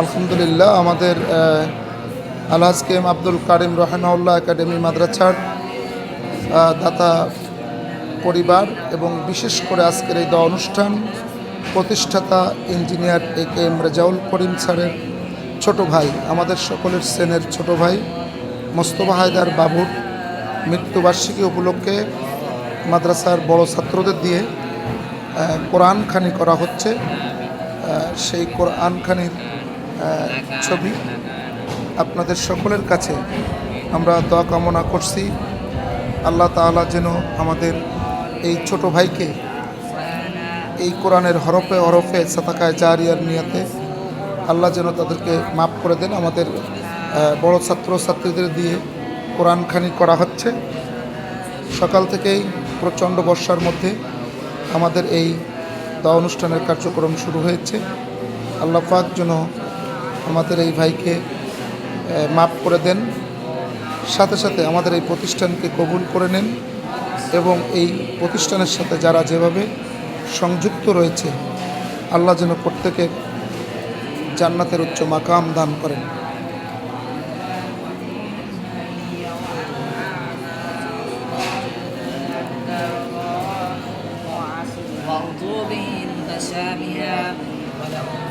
আলহামদুলিল্লাহ, আমাদের আলহাজ K M Abdul কারিম রহমাউল্লাহ academy মাদ্রাসার দাতা পরিবার এবং বিশেষ করে আজকের এই দোয়া অনুষ্ঠান প্রতিষ্ঠাতা ইঞ্জিনিয়ার এ কে এম রেজাউল করিম স্যারের ছোট ভাই, আমাদের সকলের শ্রেণের ছোট ভাই মোস্তফা হায়দার বাবুর মৃত্যুবার্ষিকী উপলক্ষে মাদ্রাসার বড় ছাত্রদের দিয়ে কোরআনখানি করা হচ্ছে। সেই কোরআনখানির ছবি আপনাদের সকলের কাছে আমরা দোয়া কামনা করছি। আল্লাহ তাআলা যেন আমাদের এই ছোট ভাইকে এই কোরআনের হরফে হরফে সাদাকায়ে জারিয়ার নিয়তে আল্লাহ যেন তাদেরকে মাফ করে দেন। আমাদের বড় ছাত্রছাত্রীদের দিয়ে কোরআনখানি করা হচ্ছে। সকাল থেকেই প্রচণ্ড বর্ষার মধ্যে আমাদের এই দোয়া অনুষ্ঠানের কার্যক্রম শুরু হয়েছে। আল্লাহ পাক যেন আমাদের এই ভাইকে মাফ করে দেন, সাথে সাথে আমাদের এই প্রতিষ্ঠানকে কবুল করে নেন এবং এই প্রতিষ্ঠানের সাথে যারা যেভাবে সংযুক্ত রয়েছে আল্লাহ যেন প্রত্যেকের জান্নাতের উচ্চ মাকাম দান করেন। وعطوبهم متشابها ولهم